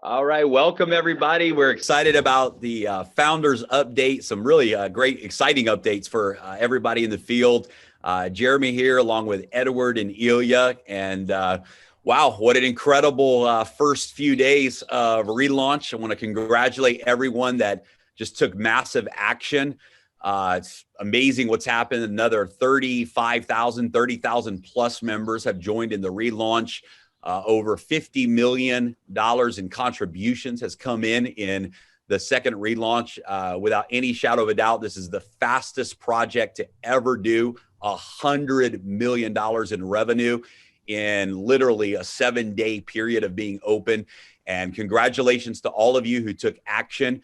All right, welcome everybody. We're excited about the founders update, some really great, exciting updates for everybody in the field. Jeremy here along with Edward and Ilya. And wow, what an incredible first few days of relaunch. I want to congratulate everyone that just took massive action. It's amazing what's happened. Another 30,000 plus members have joined in the relaunch. Over $50 million in contributions has come in the second relaunch. Without any shadow of a doubt, this is the fastest project to ever do $100 million in revenue in literally a 7-day period of being open. And congratulations to all of you who took action.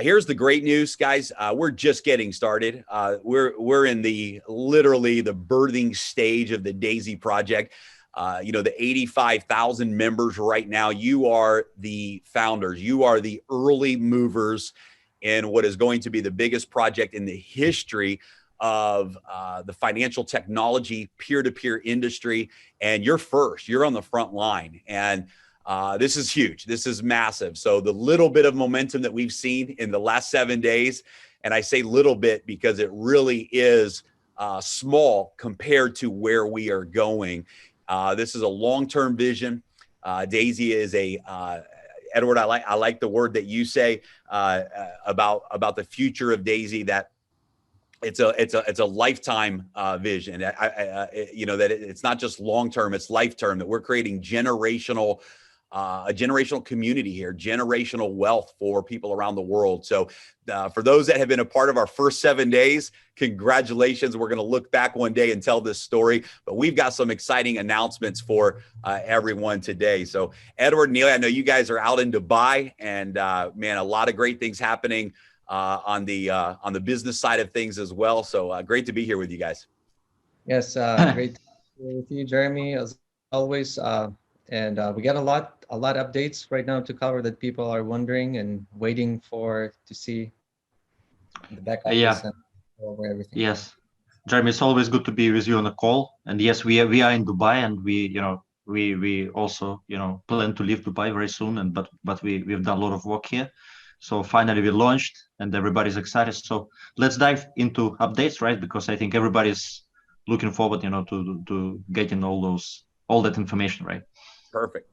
Here's the great news, guys. We're just getting started. We're in literally the birthing stage of the DAISY project. The 85,000 members right now, you are the founders. You are the early movers in what is going to be the biggest project in the history of the financial technology peer-to-peer industry. And you're first. You're on the front line. And this is huge. This is massive. So the little bit of momentum that we've seen in the last 7 days, and I say little bit because it really is small compared to where we are going. This is a long-term vision. DAISY is Edward, I like the word that you say about the future of DAISY, that it's a lifetime vision. That it's not just long-term, it's life-term, that we're creating a generational community here, generational wealth for people around the world. So for those that have been a part of our first 7 days, congratulations. We're going to look back one day and tell this story, but we've got some exciting announcements for everyone today. So Edward, Neil, I know you guys are out in Dubai, and man, a lot of great things happening on the business side of things as well. So great to be here with you guys. Yes, great to be here with you, Jeremy, as always. And we got a lot of updates right now to cover that people are wondering and waiting to see the back office and over everything. Yes, Jeremy, it's always good to be with you on the call. And yes, we are in Dubai, and we also plan to leave Dubai very soon. And but we've done a lot of work here. So finally we launched, and everybody's excited. So let's dive into updates, right? Because I think everybody's looking forward, to getting all that information, right? Perfect.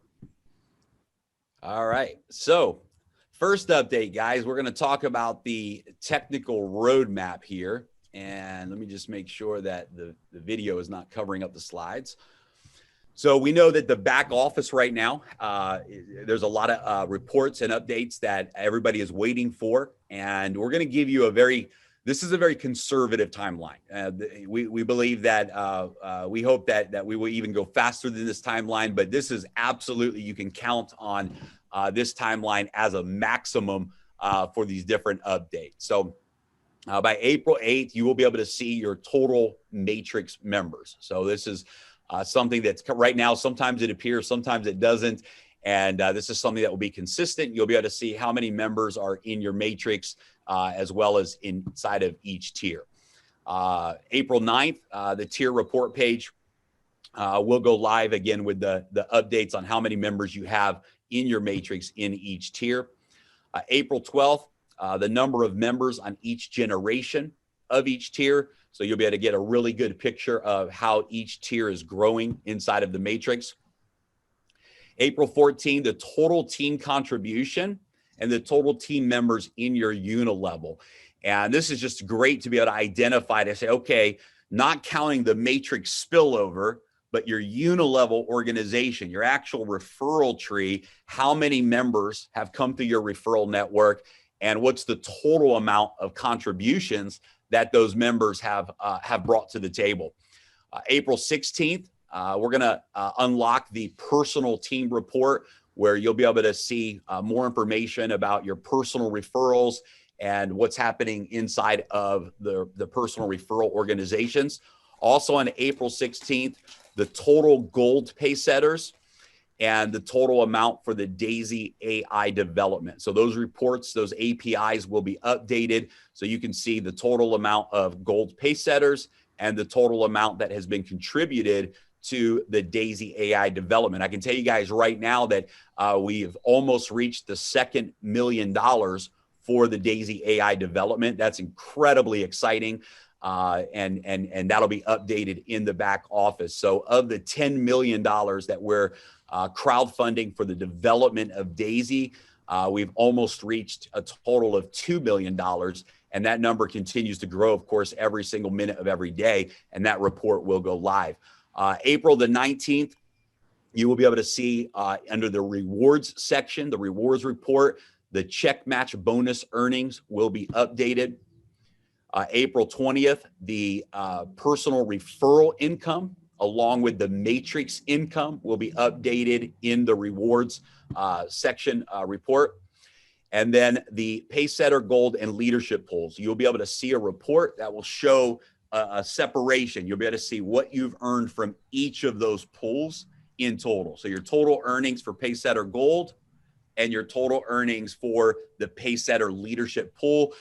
All right. So first update, guys, we're going to talk about the technical roadmap here. And let me just make sure that the video is not covering up the slides. So we know that the back office right now, there's a lot of reports and updates that everybody is waiting for. And we're going to give you this is a very conservative timeline. We believe that we hope that we will even go faster than this timeline, but this is absolutely, you can count on this timeline as a maximum for these different updates. So by April 8th, you will be able to see your total matrix members. So this is something that's right now, sometimes it appears, sometimes it doesn't. And this is something that will be consistent. You'll be able to see how many members are in your matrix, as well as inside of each tier. April 9th, the tier report page will go live again with the updates on how many members you have in your matrix in each tier. April 12th, the number of members on each generation of each tier. So you'll be able to get a really good picture of how each tier is growing inside of the matrix. April 14th, the total team contribution and the total team members in your unilevel. And this is just great to be able to identify, to say, okay, not counting the matrix spillover, but your unilevel organization, your actual referral tree, how many members have come through your referral network, and what's the total amount of contributions that those members have brought to the table. April 16th, we're going to unlock the personal team report, where you'll be able to see more information about your personal referrals and what's happening inside of the personal referral organizations. Also on April 16th, the total gold pay setters and the total amount for the DAISY AI development. So those reports, those APIs will be updated, so you can see the total amount of gold pay setters and the total amount that has been contributed to the Daisy AI development. I can tell you guys right now that we've almost reached the $2 million for the Daisy AI development. That's incredibly exciting. And that'll be updated in the back office. So of the $10 million that we're crowdfunding for the development of Daisy, we've almost reached a total of $2 million. And that number continues to grow, of course, every single minute of every day. And that report will go live. April the 19th, you will be able to see under the rewards section, the rewards report, the check match bonus earnings will be updated. April 20th, the personal referral income along with the matrix income will be updated in the rewards section report. And then the Pacesetter Gold and leadership polls. You'll be able to see a report that will show a separation. You'll be able to see what you've earned from each of those pools in total. So your total earnings for Pacesetter Gold and your total earnings for the Pacesetter leadership pool.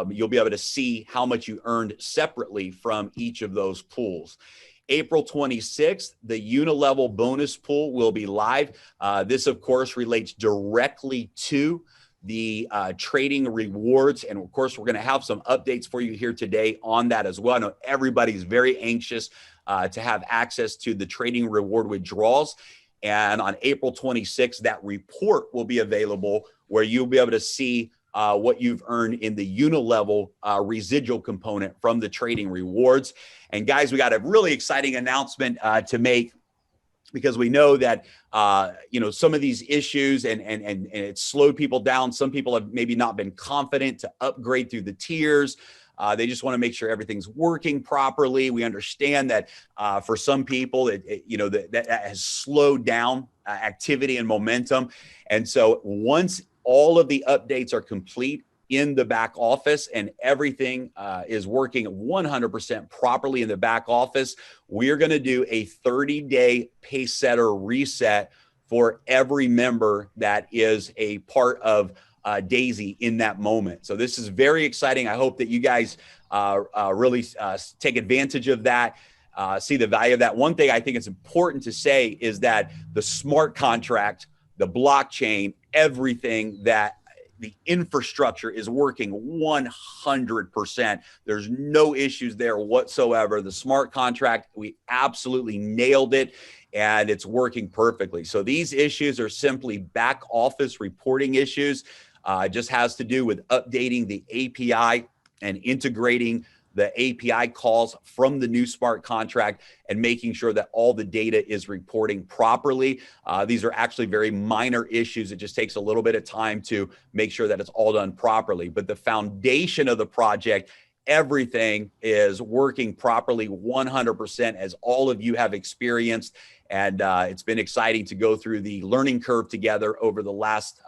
You'll be able to see how much you earned separately from each of those pools. April 26th, the unilevel bonus pool will be live. This, of course, relates directly to the trading rewards. And of course, we're going to have some updates for you here today on that as well. I know everybody's very anxious to have access to the trading reward withdrawals. And on April 26th, that report will be available where you'll be able to see what you've earned in the unilevel residual component from the trading rewards. And guys, we got a really exciting announcement to make, because we know that some of these issues and it slowed people down. Some people have maybe not been confident to upgrade through the tiers. They just want to make sure everything's working properly. We understand that for some people, that has slowed down activity and momentum. And so once all of the updates are complete in the back office and everything is working 100% properly in the back office, we're going to do a 30-day Pacesetter reset for every member that is a part of Daisy in that moment. So this is very exciting. I hope that you guys really take advantage of that, see the value of that. One thing I think it's important to say is that the smart contract, the blockchain, everything, that the infrastructure is working 100%. There's no issues there whatsoever. The smart contract, we absolutely nailed it, and it's working perfectly. So these issues are simply back office reporting issues. It just has to do with updating the API and integrating the API calls from the new smart contract and making sure that all the data is reporting properly. These are actually very minor issues. It just takes a little bit of time to make sure that it's all done properly. But the foundation of the project, everything is working properly 100%, as all of you have experienced. And it's been exciting to go through the learning curve together over the last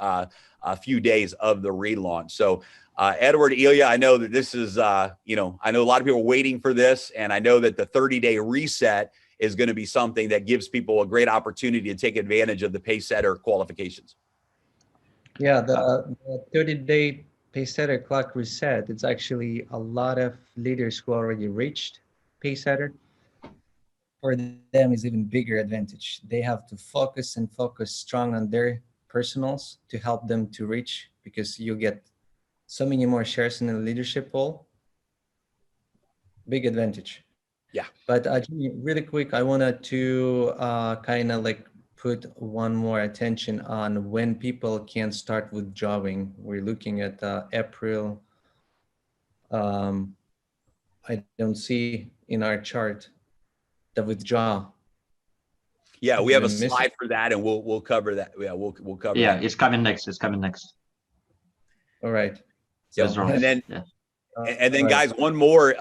few days of the relaunch. So Edward, Ilya, I know that this is, I know a lot of people are waiting for this, and I know that the 30-day reset is going to be something that gives people a great opportunity to take advantage of the Pacesetter qualifications. Yeah, the 30-day Pacesetter clock reset, it's actually a lot of leaders who already reached Pacesetter. For them is even bigger advantage. They have to focus strong on their personals to help them to reach, because you get so many more shares in the leadership pool. Big advantage. Yeah. But Jimmy, really quick, I wanted to kind of like put one more attention on when people can start withdrawing. We're looking at April. I don't see in our chart the withdrawal. Yeah, we have a slide for that, and we'll cover that. Yeah, we'll cover. Yeah, that. It's coming next. It's coming next. All right. So, That's right. And then, guys, one more,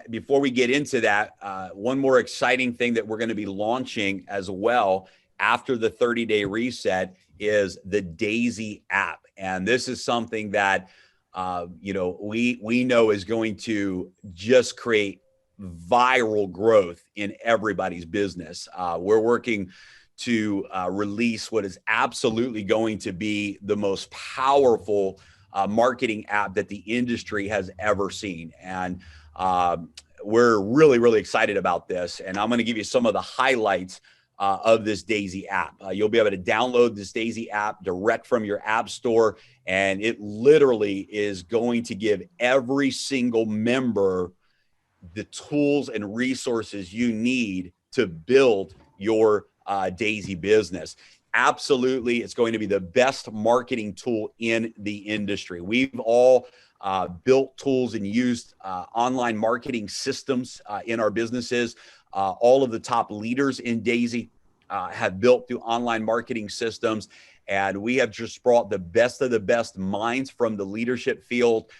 before we get into that, one more exciting thing that we're going to be launching as well after the 30-day reset is the Daisy app. And this is something that, we know is going to just create viral growth in everybody's business. We're working to release what is absolutely going to be the most powerful marketing app that the industry has ever seen. And we're really, really excited about this. And I'm going to give you some of the highlights of this Daisy app. You'll be able to download this Daisy app direct from your app store. And it literally is going to give every single member the tools and resources you need to build your Daisy business. Absolutely, it's going to be the best marketing tool in the industry. We've all built tools and used online marketing systems in our businesses. All of the top leaders in Daisy have built through online marketing systems. And we have just brought the best of the best minds from the leadership field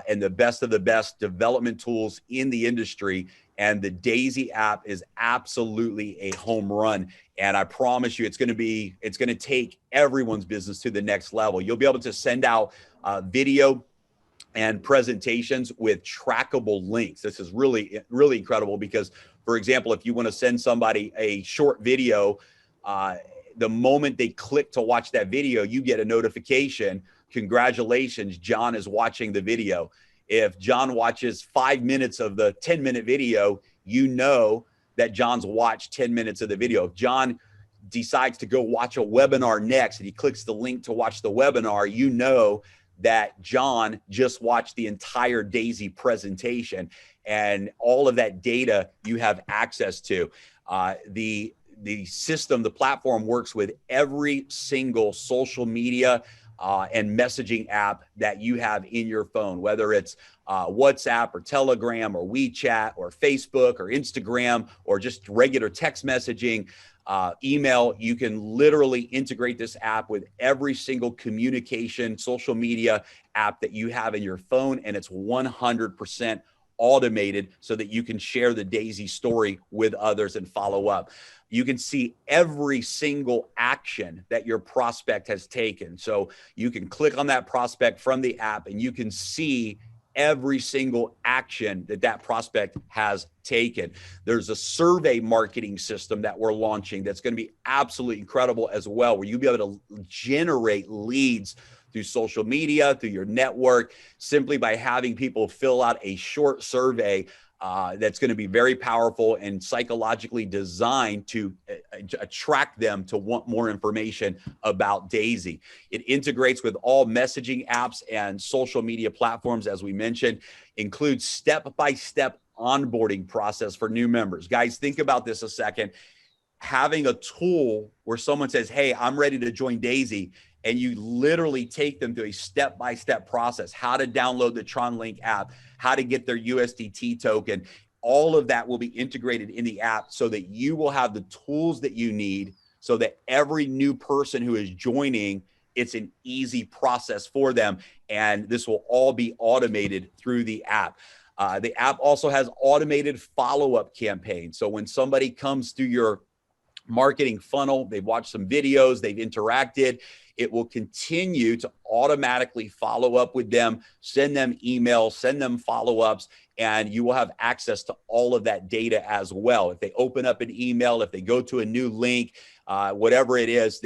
and the best of the best development tools in the industry. And the Daisy app is absolutely a home run. And I promise you, it's going to take everyone's business to the next level. You'll be able to send out video and presentations with trackable links. This is really, really incredible because, for example, if you want to send somebody a short video, the moment they click to watch that video, you get a notification. Congratulations, John is watching the video. If John watches 5 minutes of the 10-minute video, you know that John's watched 10 minutes of the video. If John decides to go watch a webinar next and he clicks the link to watch the webinar, you know that John just watched the entire Daisy presentation, and all of that data you have access to. The system, the platform works with every single social media and messaging app that you have in your phone, whether it's WhatsApp or Telegram or WeChat or Facebook or Instagram or just regular text messaging, email. You can literally integrate this app with every single communication social media app that you have in your phone, and it's 100% automated so that you can share the Daisy story with others and follow up. You can see every single action that your prospect has taken. So you can click on that prospect from the app and you can see every single action that that prospect has taken. There's a survey marketing system that we're launching that's going to be absolutely incredible as well, where you'll be able to generate leads through social media, through your network, simply by having people fill out a short survey that's going to be very powerful and psychologically designed to attract them to want more information about Daisy. It integrates with all messaging apps and social media platforms, as we mentioned, includes step-by-step onboarding process for new members. Guys, think about this a second. Having a tool where someone says, hey, I'm ready to join Daisy, and you literally take them through a step-by-step process, how to download the TronLink app, how to get their USDT token. All of that will be integrated in the app so that you will have the tools that you need so that every new person who is joining, it's an easy process for them. And this will all be automated through the app. The app also has automated follow-up campaigns. So when somebody comes through your marketing funnel, they've watched some videos, they've interacted, it will continue to automatically follow up with them, send them emails, send them follow-ups, and you will have access to all of that data as well. If they open up an email, if they go to a new link, whatever it is,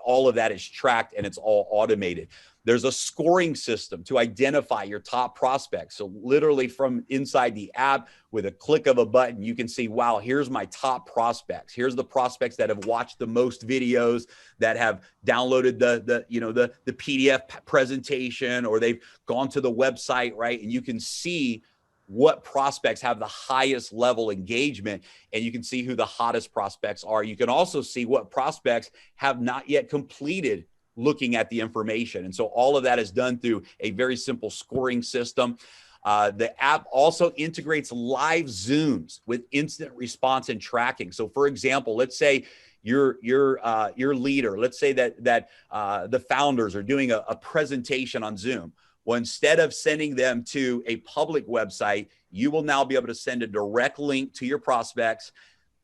all of that is tracked and it's all automated. There's a scoring system to identify your top prospects. So literally from inside the app, with a click of a button, you can see, wow, here's my top prospects. Here's the prospects that have watched the most videos, that have downloaded the PDF presentation, or they've gone to the website, right? And you can see what prospects have the highest level engagement, and you can see who the hottest prospects are. You can also see what prospects have not yet completed looking at the information. And so all of that is done through a very simple scoring system. The app also integrates live Zooms with instant response and tracking. So for example, let's say your leader, let's say that the founders are doing a presentation on Zoom. Well, instead of sending them to a public website, you will now be able to send a direct link to your prospects.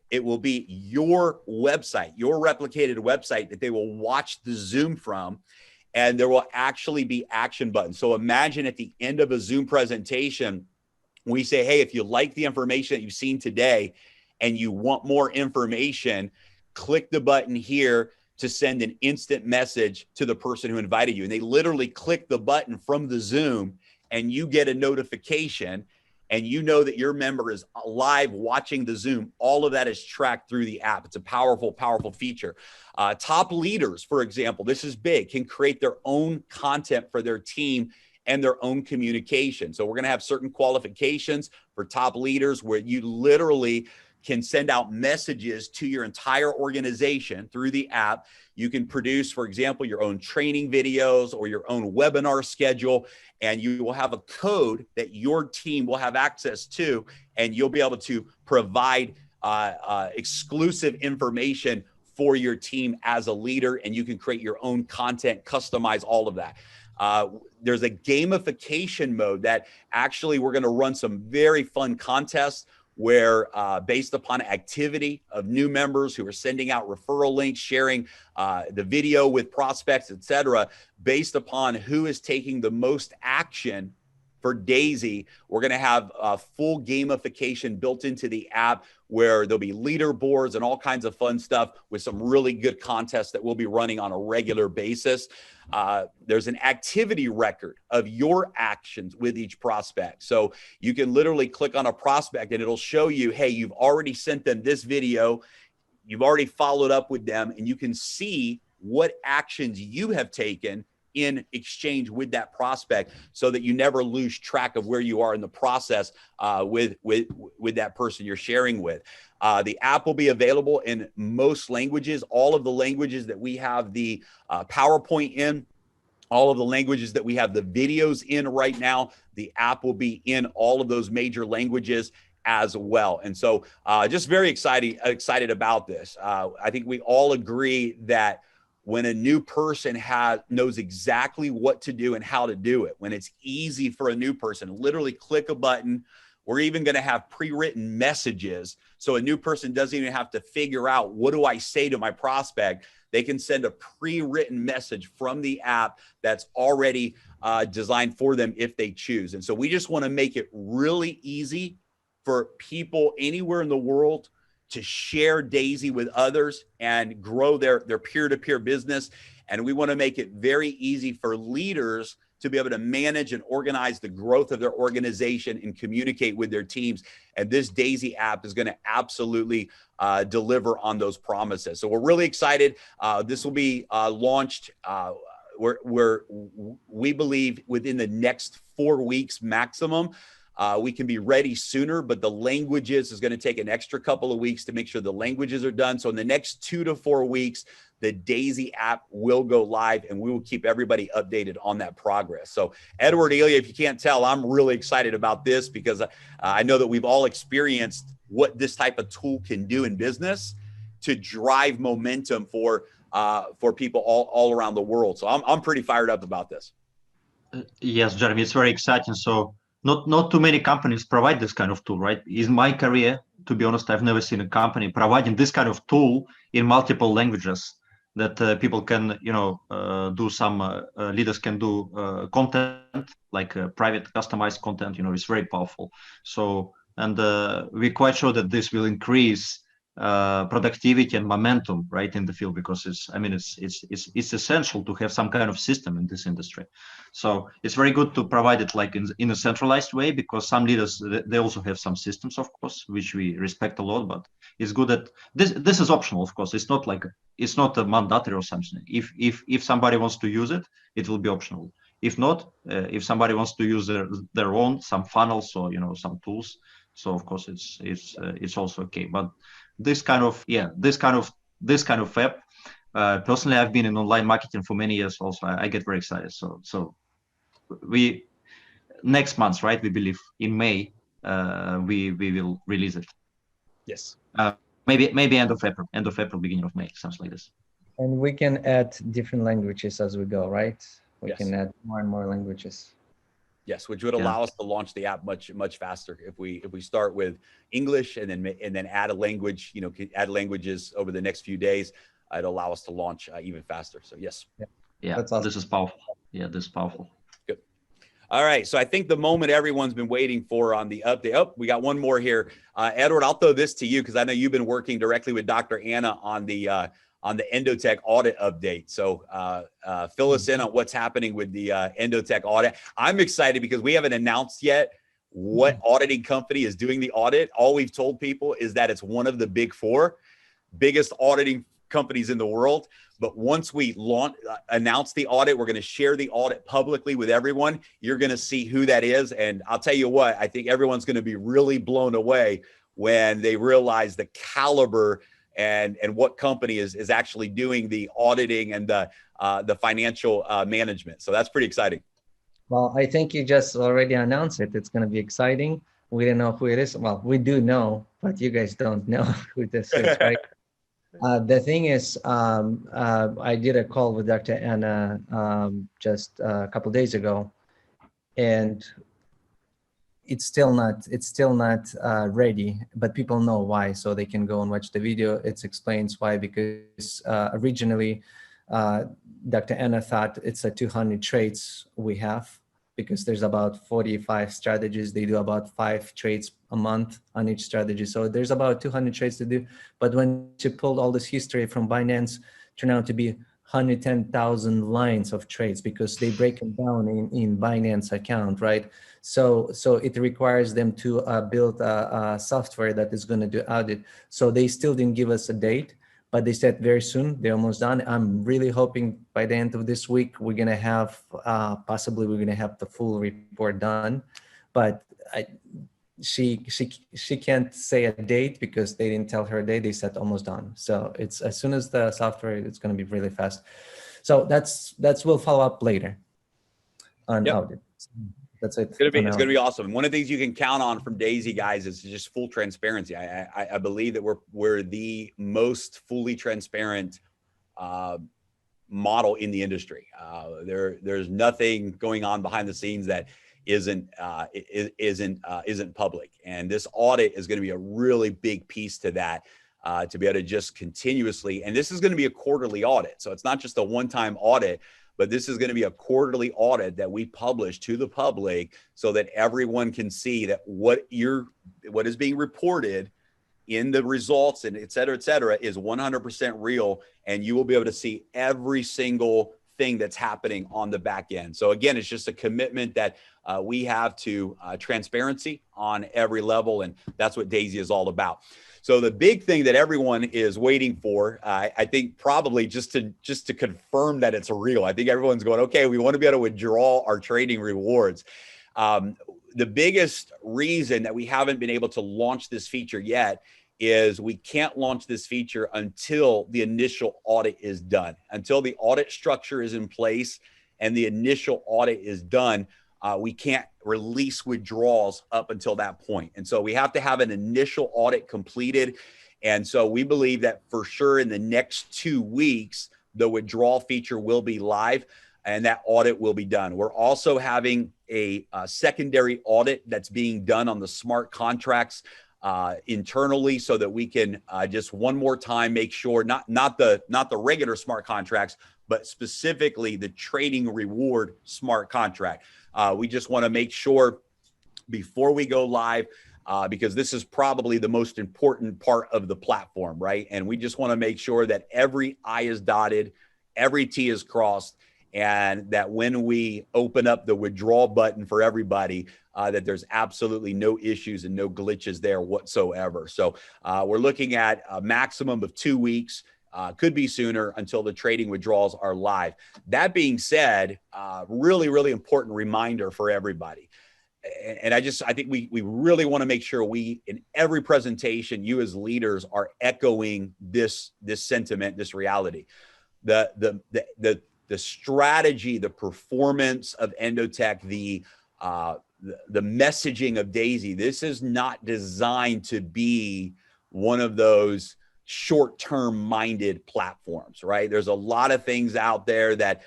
It will be your website, your replicated website that they will watch the Zoom from, and there will actually be action buttons. So imagine at the end of a Zoom presentation, we say, hey, if you like the information that you've seen today and you want more information, click the button here to send an instant message to the person who invited you. And they literally click the button from the Zoom, and you get a notification. and you know that your member is live watching the Zoom, all of that is tracked through the app. It's a powerful, powerful feature. Top leaders, for example, this is big, can create their own content for their team and their own communication. So we're going to have certain qualifications for top leaders where you literally can send out messages to your entire organization through the app. You can produce, for example, your own training videos or your own webinar schedule, and you will have a code that your team will have access to, and you'll be able to provide exclusive information for your team as a leader, and you can create your own content, customize all of that. There's a gamification mode that actually we're going to run some very fun contests where based upon activity of new members who are sending out referral links, sharing the video with prospects, etc., based upon who is taking the most action for Daisy, we're going to have a full gamification built into the app where there'll be leaderboards and all kinds of fun stuff with some really good contests that we'll be running on a regular basis. There's an activity record of your actions with each prospect. So you can literally click on a prospect and it'll show you, hey, you've already sent them this video, you've already followed up with them, and you can see what actions you have taken in exchange with that prospect so that you never lose track of where you are in the process with that person you're sharing with. The app will be available in most languages, all of the languages that we have the PowerPoint in, all of the languages that we have the videos in right now. The app will be in all of those major languages as well. And so just very excited about this. I think we all agree that when a new person knows exactly what to do and how to do it, when it's easy for a new person, literally click a button. We're even going to have pre-written messages. So a new person doesn't even have to figure out, what do I say to my prospect? They can send a pre-written message from the app that's already designed for them if they choose. And so we just want to make it really easy for people anywhere in the world to share Daisy with others and grow their peer-to-peer business. And we want to make it very easy for leaders to be able to manage and organize the growth of their organization and communicate with their teams. And this Daisy app is going to absolutely deliver on those promises. So we're really excited. This will be launched, we believe, within the next 4 weeks maximum. We can be ready sooner, but the languages is going to take an extra couple of weeks to make sure the languages are done. So in the next 2 to 4 weeks, the Daisy app will go live, and we will keep everybody updated on that progress. So Edward, Ilya, if you can't tell, I'm really excited about this because I know that we've all experienced what this type of tool can do in business to drive momentum for people all around the world. So I'm pretty fired up about this. Yes, Jeremy, it's very exciting. So not too many companies provide this kind of tool, right? In my career, to be honest, I've never seen a company providing this kind of tool in multiple languages that people can, do some, leaders can do content, like private customized content, it's very powerful. So, and we're quite sure that this will increase productivity and momentum, right, in the field, because it's essential to have some kind of system in this industry. So it's very good to provide it like in a centralized way, because some leaders, they also have some systems, of course, which we respect a lot, but it's good that this is optional, of course. It's not a mandatory or something. If somebody wants to use it, it will be optional. If not, if somebody wants to use their own, some funnels or some tools, so of course it's also okay. But this kind of app, personally, I've been in online marketing for many years also. I get very excited. So we next month, right, we believe in May, we will release it. Yes. Maybe end of April, beginning of May, something like this. And we can add different languages as we go, right? We Yes. can add more and more languages. Yes, which would allow us to launch the app much faster if we start with English and then add a language, add languages over the next few days. It'd allow us to launch even faster. So yes. Yeah, That's awesome. This is powerful. Yeah, this is powerful. Good. All right. So I think the moment everyone's been waiting for on the update. Oh, we got one more here. Edward, I'll throw this to you because I know you've been working directly with Dr. Anna on the Endotech audit update. So fill us in on what's happening with the Endotech audit. I'm excited because we haven't announced yet what auditing company is doing the audit. All we've told people is that it's one of the big four biggest auditing companies in the world. But once we announce the audit, we're going to share the audit publicly with everyone. You're going to see who that is. And I'll tell you what, I think everyone's going to be really blown away when they realize the caliber and what company is actually doing the auditing and the financial management. So that's pretty exciting. Well, I think you just already announced it. It's going to be exciting. We don't know who it is. Well, we do know, but you guys don't know who this is, right? The thing is, I did a call with Dr. Anna just a couple days ago, and it's still not ready, but people know why, so they can go and watch the video. It explains why, because originally Dr. Anna thought it's a 200 trades we have, because there's about 45 strategies. They do about 5 trades a month on each strategy. So there's about 200 trades to do. But when she pulled all this history from Binance, turned out to be 110,000 lines of trades, because they break them down in Binance account, right? So it requires them to build a software that is going to do audit. So they still didn't give us a date, but they said very soon. They're almost done. I'm really hoping by the end of this week, we're going to have, possibly we're going to have the full report done. But she can't say a date because they didn't tell her a date. They said almost done. So it's as soon as the software, it's going to be really fast. So that's we'll follow up later on audit. That's it. It's gonna be awesome. One of the things you can count on from Daisy, guys, is just full transparency. I believe that we're the most fully transparent model in the industry. There's nothing going on behind the scenes that isn't public, and this audit is going to be a really big piece to that, to be able to just continuously, and this is going to be a quarterly audit, so it's not just a one-time audit, but this is going to be a quarterly audit that we publish to the public so that everyone can see that what is being reported in the results and et cetera, is 100% real. And you will be able to see every single thing that's happening on the back end. So again, it's just a commitment that we have to transparency on every level. And that's what Daisy is all about. So the big thing that everyone is waiting for, I think probably just to confirm that it's real. I think everyone's going, okay, we want to be able to withdraw our trading rewards. The biggest reason that we haven't been able to launch this feature yet is we can't launch this feature until the initial audit is done. Until the audit structure is in place and the initial audit is done, we can't release withdrawals up until that point. And so we have to have an initial audit completed. And so we believe that for sure in the next 2 weeks, the withdrawal feature will be live and that audit will be done. We're also having a secondary audit that's being done on the smart contracts internally, so that we can just one more time make sure not the regular smart contracts, but specifically the trading reward smart contract. We just want to make sure before we go live, because this is probably the most important part of the platform, right? And we just want to make sure that every I is dotted, every T is crossed, and that when we open up the withdrawal button for everybody, that there's absolutely no issues and no glitches there whatsoever. So we're looking at a maximum of 2 weeks, could be sooner, until the trading withdrawals are live. That being said, really, really important reminder for everybody. And I think we really want to make sure we, in every presentation, you as leaders are echoing this sentiment, this reality. The strategy, the performance of Endotech, the messaging of Daisy, this is not designed to be one of those short-term minded platforms, right? There's a lot of things out there that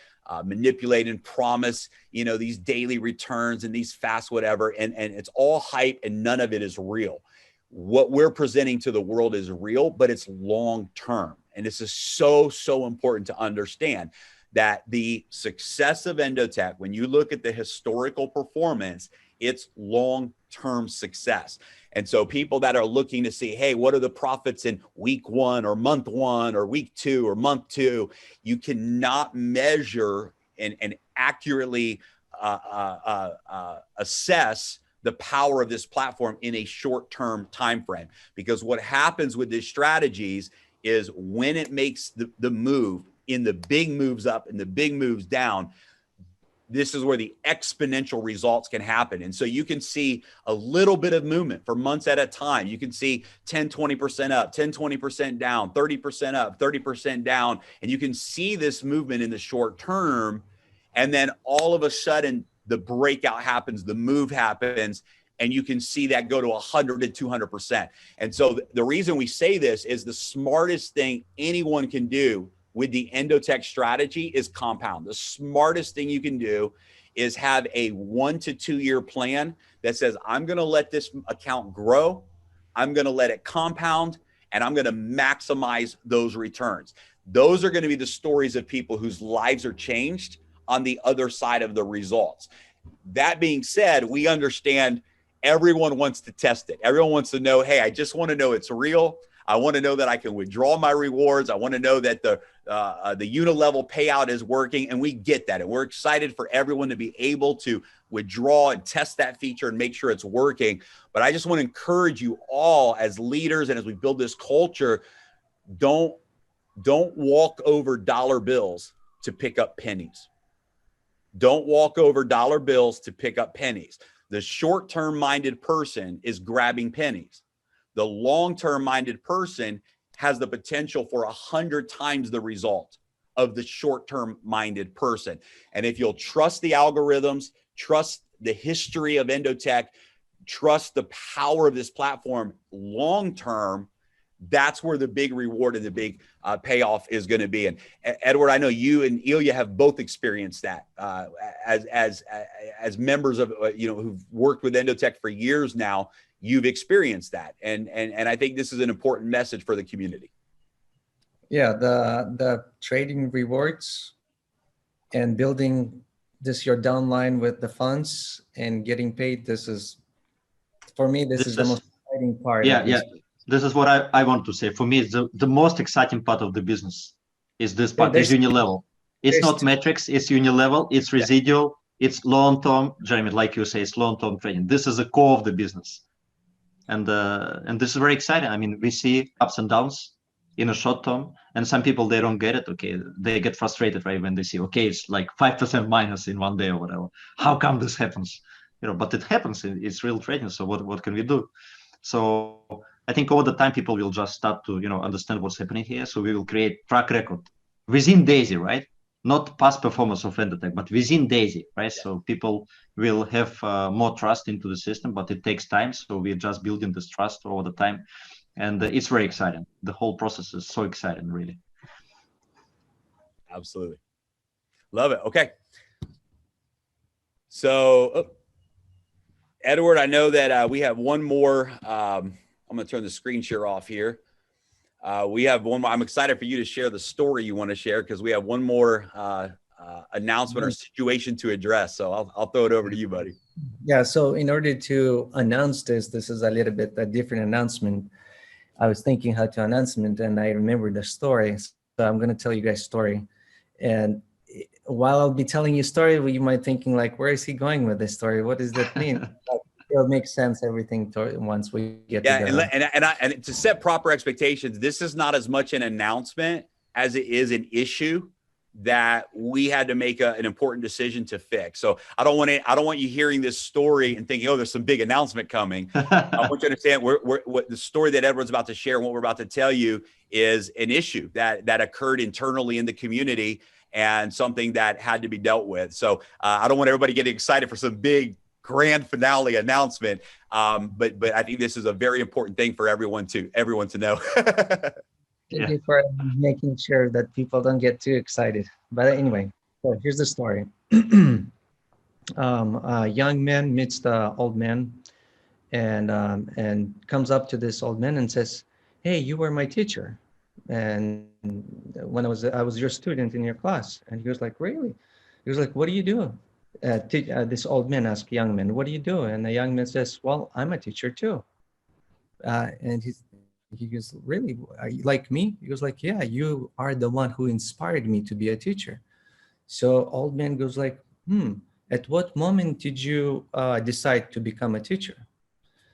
manipulate and promise, these daily returns and these fast whatever, and it's all hype and none of it is real. What we're presenting to the world is real, but it's long-term. And this is so, so important to understand that the success of Endotech, when you look at the historical performance, it's long-term success. And so people that are looking to see, hey, what are the profits in week 1 or month 1 or week 2 or month 2, you cannot measure and accurately assess the power of this platform in a short-term time frame. Because what happens with these strategies is when it makes the move in the big moves up and the big moves down, this is where the exponential results can happen. And so you can see a little bit of movement for months at a time. You can see 10, 20% up, 10, 20% down, 30% up, 30% down. And you can see this movement in the short term. And then all of a sudden, the breakout happens, the move happens, and you can see that go to 100 to 200%. And so the reason we say this is the smartest thing anyone can do with the Endotech strategy is compound. The smartest thing you can do is have a 1 to 2 year plan that says, I'm going to let this account grow, I'm going to let it compound, and I'm going to maximize those returns. Those are going to be the stories of people whose lives are changed on the other side of the results. That being said, we understand everyone wants to test it. Everyone wants to know, hey, I just want to know it's real. I want to know that I can withdraw my rewards. I want to know that the unilevel payout is working, and we get that. And we're excited for everyone to be able to withdraw and test that feature and make sure it's working. But I just want to encourage you all as leaders and as we build this culture, don't walk over dollar bills to pick up pennies. Don't walk over dollar bills to pick up pennies. The short-term minded person is grabbing pennies. The long-term minded person has the potential for 100 times the result of the short-term minded person. And if you'll trust the algorithms, trust the history of Endotech, trust the power of this platform long-term, that's where the big reward and the big payoff is going to be. And Edward, I know you and Ilya have both experienced that as members of who've worked with Endotech for years now. You've experienced that, and I think this is an important message for the community. Yeah, the trading rewards and building this your downline with the funds and getting paid. This is, for me, this is the most exciting part. Yeah. This is what I want to say. For me, the most exciting part of the business is this part, is unilevel. It's not metrics, it's unilevel, it's residual, it's long-term, Jeremy, like you say, it's long-term trading. This is the core of the business. And this is very exciting. I mean, we see ups and downs in a short term, and some people, they don't get it. Okay, they get frustrated, right, when they see, okay, it's like 5% minus in one day or whatever. How come this happens? But it happens. It's real trading. So what can we do? So I think over the time, people will just start to understand what's happening here. So we will create track record within Daisy, right? Not past performance of Endotech, but within Daisy, right? Yeah. So people will have more trust into the system, but it takes time. So we're just building this trust over the time, and it's very exciting. The whole process is so exciting, really. Absolutely, love it. Okay, so Edward, I know that we have one more. I'm going to turn the screen share off here. We have one more. I'm excited for you to share the story you want to share, because we have one more announcement or situation to address. So I'll throw it over to you, buddy. Yeah. So in order to announce this is a little bit a different announcement. I was thinking how to announcement, and I remember the story. So I'm going to tell you guys a story. And while I'll be telling you a story, you might thinking like, where is he going with this story? What does that mean? It'll make sense, everything, once we get together. And to set proper expectations, this is not as much an announcement as it is an issue that we had to make an important decision to fix. So I don't want you hearing this story and thinking, oh, there's some big announcement coming. I want you to understand what the story that Edward's about to share and what we're about to tell you is an issue that occurred internally in the community and something that had to be dealt with. So I don't want everybody getting excited for some big grand finale announcement. But I think this is a very important thing for everyone to know. Thank you for making sure that people don't get too excited. But anyway, so here's the story. A young man meets the old man and comes up to this old man and says, hey, you were my teacher. And when I was your student in your class. And he was like, really? He was like, what do you do? This old man asked young man, what do you do? And the young man says, well, I'm a teacher too. And he goes, really? Are you like me? He goes like, yeah, you are the one who inspired me to be a teacher. So old man goes like, at what moment did you decide to become a teacher?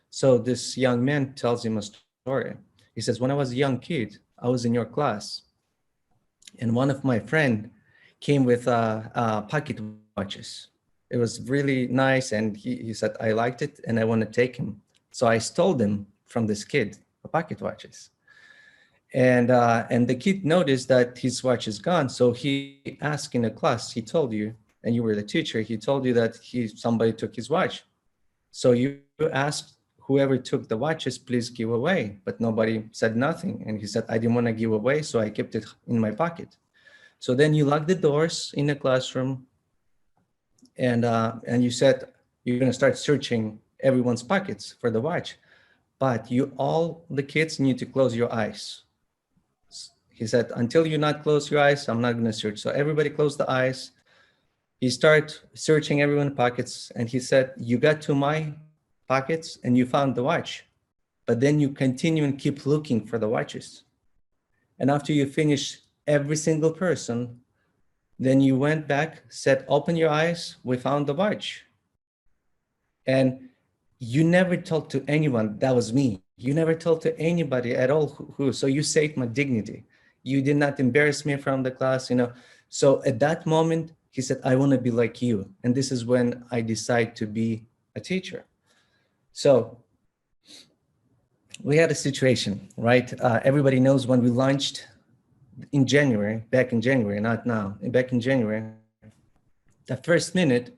So this young man tells him a story. He says, when I was a young kid, I was in your class, and one of my friend came with pocket watches. It was really nice, and he said, I liked it, and I want to take him. So I stole them from this kid, the pocket watches. And the kid noticed that his watch is gone. So he asked in a class, he told you, and you were the teacher, he told you that somebody took his watch. So you asked whoever took the watches, please give away. But nobody said nothing. And he said, I didn't want to give away, so I kept it in my pocket. So then you lock the doors in the classroom, and you said you're going to start searching everyone's pockets for the watch. But all the kids need to close your eyes. He said, until you not close your eyes, I'm not going to search. So everybody closed the eyes. He started searching everyone's pockets, and he said, you got to my pockets and you found the watch, but then you continue and keep looking for the watches. And after you finish every single person, then you went back, said, open your eyes, we found the watch. And you never told to anyone, that was me. You never told to anybody at all who, so you saved my dignity. You did not embarrass me from the class, you know. So at that moment, he said, I want to be like you. And this is when I decide to be a teacher. So we had a situation, right? Everybody knows when we launched in January, back in January, not now, back in January, the first minute,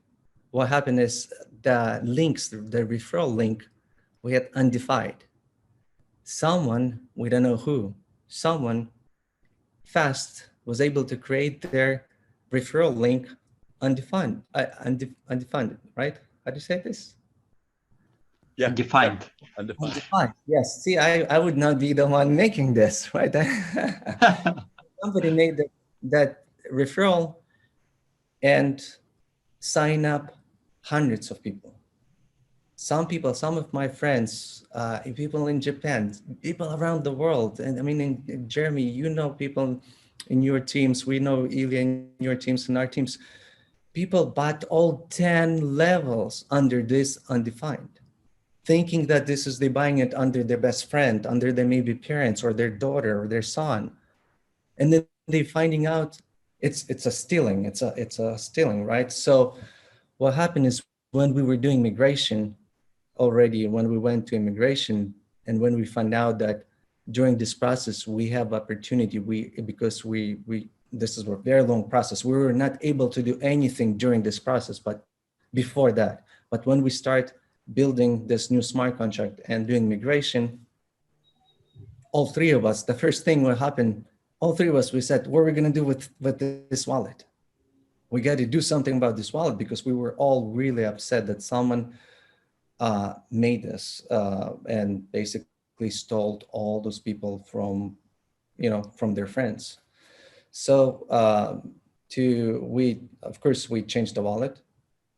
what happened is the links, the referral link, we had undefined. Someone, we don't know who, someone fast was able to create their referral link undefined, right? How do you say this? Yeah. Undefined. Undefined. Undefined. Yes. See, I would not be the one making this, right? Somebody made that referral and sign up hundreds of people. Some people, some of my friends, people in Japan, people around the world. And I mean, in Jeremy, you know, people in your teams, we know Ilya in your teams and our teams, people bought all 10 levels under this undefined, thinking that this is they buying it under their best friend, under their maybe parents or their daughter or their son. And then they finding out it's a stealing, it's a stealing, right? So what happened is when we were doing migration already, when we went to immigration, and when we found out that during this process we have opportunity, because we this is a very long process, we were not able to do anything during this process, but before that. But when we start building this new smart contract and doing migration, all three of us, the first thing what happened, all three of us, we said, what are we going to do with this wallet? We got to do something about this wallet, because we were all really upset that someone made this and basically stole all those people from, from their friends. So of course, we changed the wallet.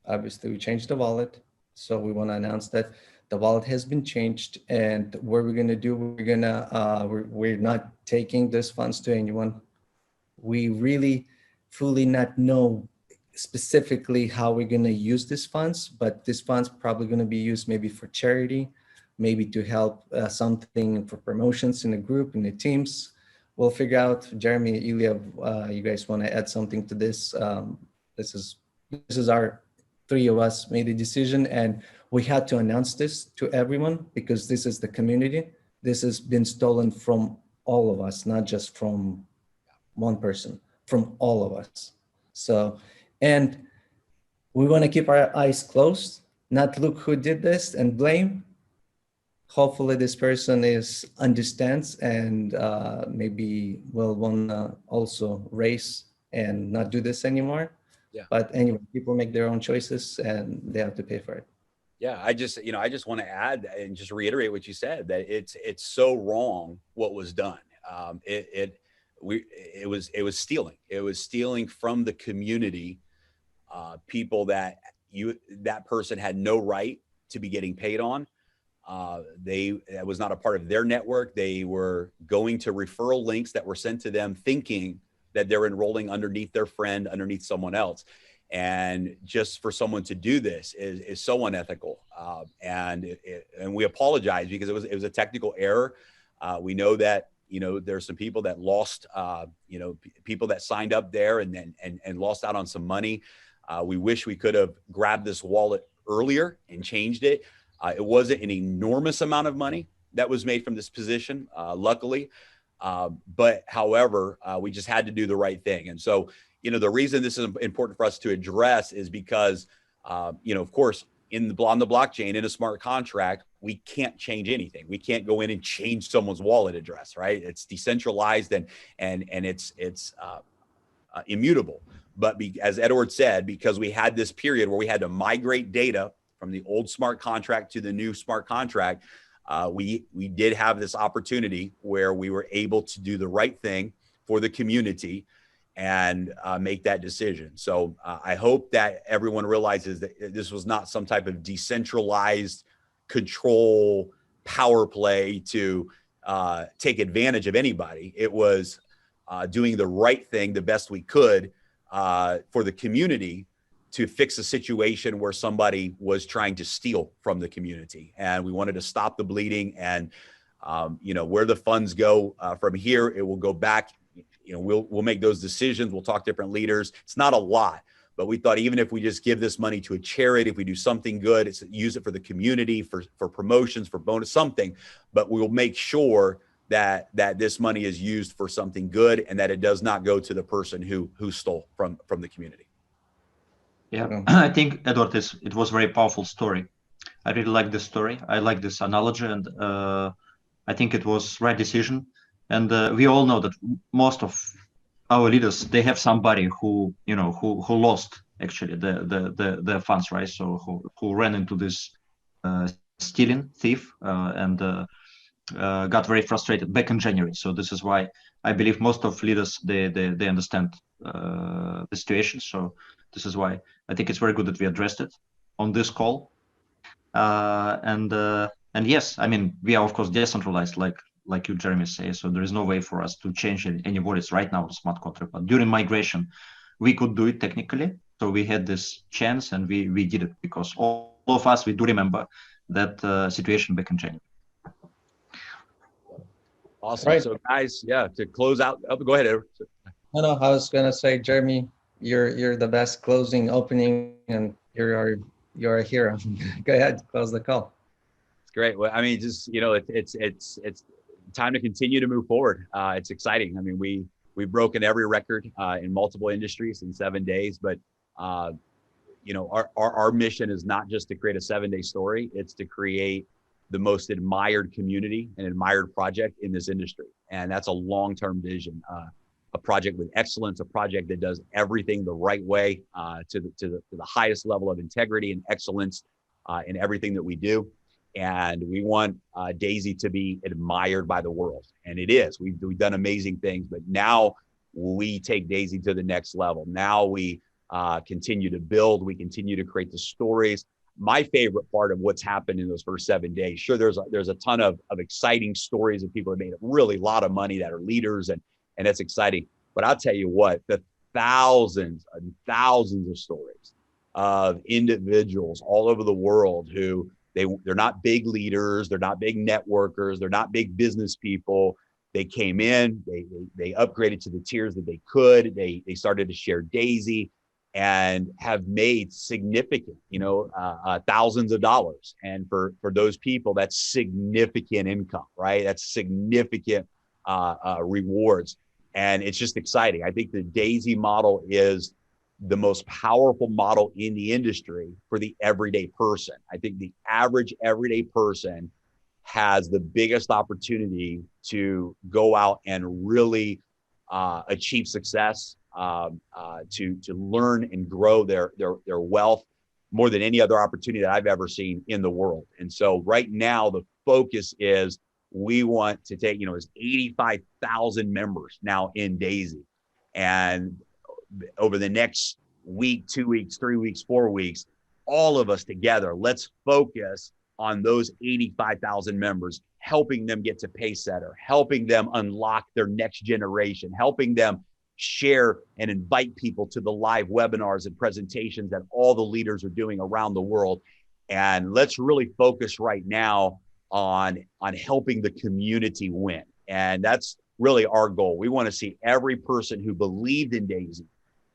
Obviously, we changed the wallet. So we want to announce that the wallet has been changed, and what we're going to do, we're not taking these funds to anyone. We really fully not know specifically how we're going to use these funds, but these funds probably going to be used maybe for charity, maybe to help something for promotions in the group, in the teams. We'll figure out. Jeremy, Ilya, you guys want to add something to this? This is our three of us made a decision, and we had to announce this to everyone, because this is the community. This has been stolen from all of us, not just from one person, from all of us. So, and we want to keep our eyes closed, not look who did this and blame. Hopefully this person understands and maybe will want to also raise and not do this anymore. Yeah. But anyway, people make their own choices and they have to pay for it. Yeah, I just want to add and just reiterate what you said, that it's so wrong what was done. It was stealing. It was stealing from the community, people that person had no right to be getting paid on. That was not a part of their network. They were going to referral links that were sent to them, thinking that they're enrolling underneath their friend, underneath someone else. And just for someone to do this is so unethical. And we apologize because it was a technical error. We know that, there's some people that lost, people that signed up there and lost out on some money. We wish we could have grabbed this wallet earlier and changed it. It wasn't an enormous amount of money that was made from this position, luckily. But however, we just had to do the right thing. And so, the reason this is important for us to address is because, of course, on the blockchain, in a smart contract, we can't change anything. We can't go in and change someone's wallet address, right? It's decentralized and it's immutable. But as Edward said, because we had this period where we had to migrate data from the old smart contract to the new smart contract, we did have this opportunity where we were able to do the right thing for the community and make that decision. So I hope that everyone realizes that this was not some type of decentralized control power play to take advantage of anybody. It was doing the right thing the best we could for the community to fix a situation where somebody was trying to steal from the community. And we wanted to stop the bleeding. And, where the funds go from here, it will go back. We'll make those decisions. We'll talk to different leaders. It's not a lot, but we thought even if we just give this money to a charity, if we do something good, it's use it for the community, for promotions, for bonus, something, but we will make sure that this money is used for something good and that it does not go to the person who stole from the community. Yeah, I think, Edward, it was a very powerful story. I really like this story. I like this analogy, and I think it was right decision. And we all know that most of our leaders, they have somebody who lost actually the funds, right? So who ran into this stealing thief and got very frustrated back in January. So this is why I believe most of leaders they understand the situation. So this is why I think it's very good that we addressed it on this call. And yes, I mean, we are of course decentralized, like you, Jeremy, say. So there is no way for us to change any wallets right now with smart contract. But during migration, we could do it technically. So we had this chance, and we did it because all of us, we do remember that situation back in January. Awesome. Right. So guys, to close out, go ahead, Edward. No, I was gonna say, Jeremy, you're the best closing opening, and you're a hero. Go ahead, close the call. It's great. Well, I mean, just it's time to continue to move forward. It's exciting. I mean, we've broken every record in multiple industries in 7 days, but our mission is not just to create a 7-day story. It's to create the most admired community and admired project in this industry, and that's a long-term vision. A project with excellence, a project that does everything the right way to the highest level of integrity and excellence in everything that we do. And we want DAISY to be admired by the world. And it is. We've done amazing things, but now we take DAISY to the next level. Now we continue to build, we continue to create the stories. My favorite part of what's happened in those first 7 days, sure, there's a ton of exciting stories of people that made a really lot of money that are leaders, and that's exciting. But I'll tell you what, the thousands and thousands of stories of individuals all over the world who they're not big leaders, they're not big networkers, they're not big business people. They came in, they upgraded to the tiers that they could, they started to share DAISY and have made significant, thousands of dollars. And for those people, that's significant income, right? That's significant rewards. And it's just exciting. I think the DAISY model is the most powerful model in the industry for the everyday person. I think the average everyday person has the biggest opportunity to go out and really achieve success, to learn and grow their wealth more than any other opportunity that I've ever seen in the world. And so right now the focus is we want to take, there's 85,000 members now in DAISY, and over the next week, 2 weeks, 3 weeks, 4 weeks, all of us together, let's focus on those 85,000 members, helping them get to Paysetter, helping them unlock their next generation, helping them share and invite people to the live webinars and presentations that all the leaders are doing around the world. And let's really focus right now on helping the community win. And that's really our goal. We want to see every person who believed in Daisy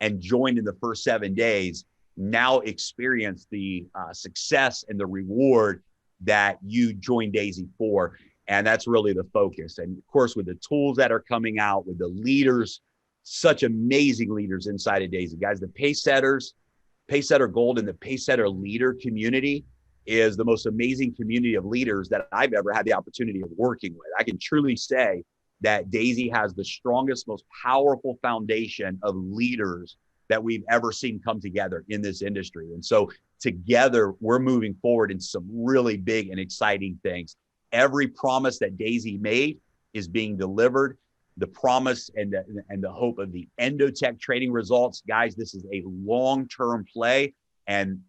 and joined in the first 7 days now experience the success and the reward that you joined Daisy for. And that's really the focus. And of course, with the tools that are coming out, with the leaders, such amazing leaders inside of Daisy, guys, the Pacesetter Gold and the Pacesetter leader community is the most amazing community of leaders that I've ever had the opportunity of working with. I can truly say that Daisy has the strongest, most powerful foundation of leaders that we've ever seen come together in this industry. And so together, we're moving forward in some really big and exciting things. Every promise that Daisy made is being delivered. The promise and the hope of the Endotech trading results, guys, this is a long-term play. And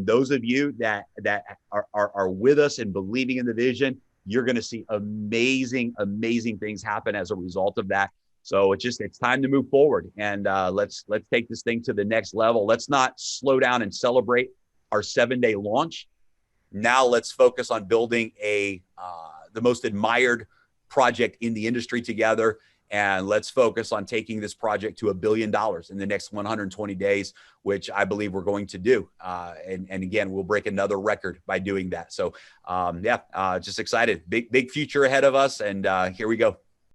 those of you that are with us and believing in the vision, you're going to see amazing things happen as a result of that. So it's time to move forward, and let's take this thing to the next level. Let's not slow down and celebrate our 7-day launch. Now let's focus on building the most admired project in the industry together. And let's focus on taking this project to $1 billion in the next 120 days, which I believe we're going to do. And again, we'll break another record by doing that. So just excited. Big future ahead of us. And here we go.